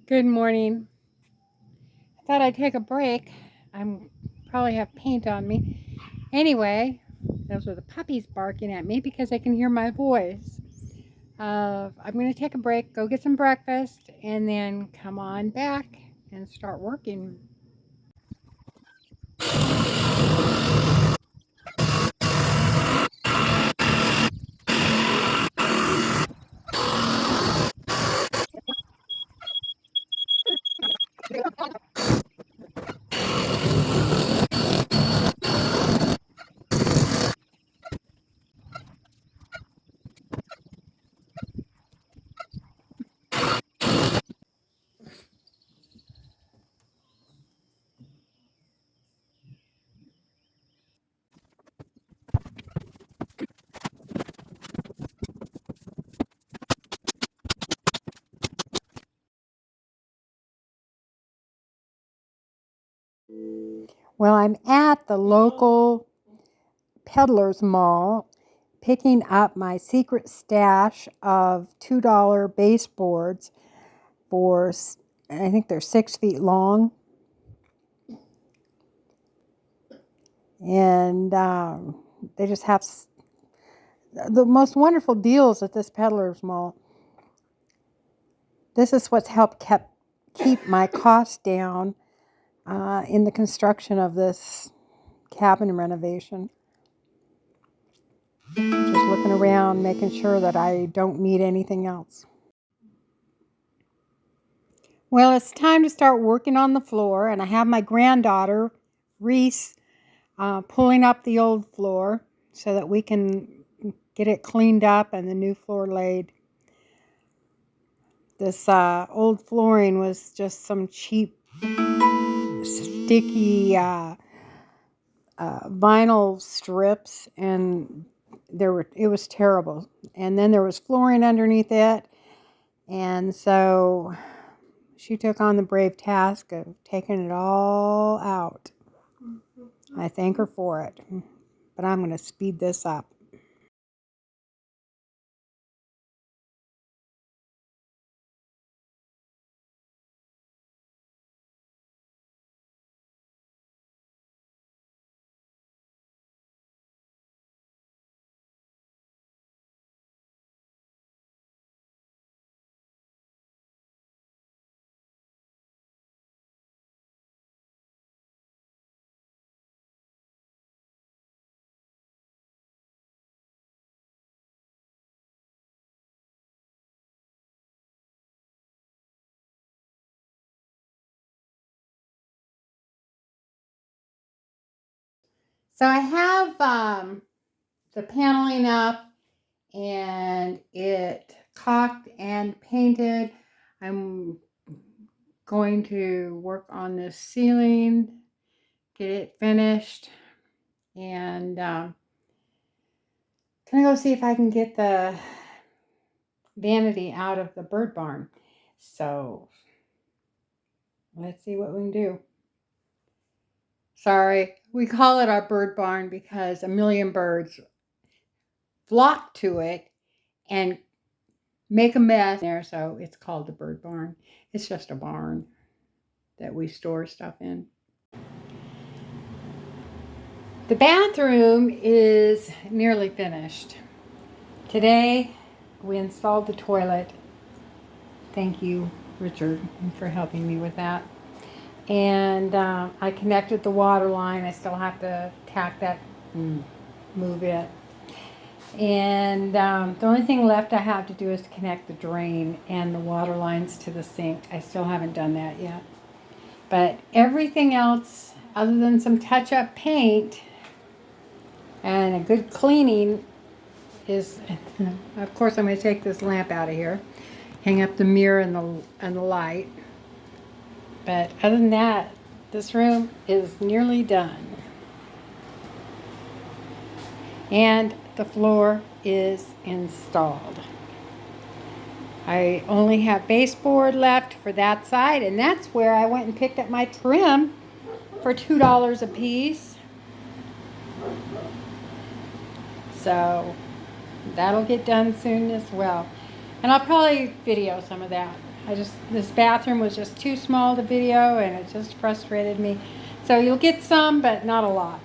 Good morning. I thought I'd take a break. I'm probably have paint on me. Anyway, those were the puppies barking at me because they can hear my voice. I'm going to take a break, go get some breakfast, and then come on back and start working. Well, I'm at the local peddler's mall picking up my secret stash of $2 baseboards for, I think they're 6 feet long. And they just have the most wonderful deals at this peddler's mall. This is what's helped keep my costs down in the construction of this cabin renovation. Just looking around, making sure that I don't need anything else. Well, it's time to start working on the floor, and I have my granddaughter, Reese, pulling up the old floor so that we can get it cleaned up and the new floor laid. This old flooring was just some cheap, sticky vinyl strips, and it was terrible. And then there was flooring underneath it, and so she took on the brave task of taking it all out. I thank her for it, but I'm going to speed this up. So I have the paneling up, and it caulked and painted. I'm going to work on this ceiling, get it finished, and gonna go see if I can get the vanity out of the bird barn. So let's see what we can do. Sorry, we call it our bird barn because a million birds flock to it and make a mess there, so it's called the bird barn. It's just a barn that we store stuff in. The bathroom is nearly finished. Today we installed the toilet. Thank you, Richard, for helping me with that. And I connected the water line. I still have to tack that and move it. And the only thing left I have to do is to connect the drain and the water lines to the sink. I still haven't done that yet. But everything else, other than some touch-up paint and a good cleaning, is, of course, I'm going to take this lamp out of here, hang up the mirror and the light. But other than that, this room is nearly done. And the floor is installed. I only have baseboard left for that side, and that's where I went and picked up my trim for $2 a piece. So that'll get done soon as well. And I'll probably video some of that. This bathroom was just too small to video, and it just frustrated me. So you'll get some, but not a lot.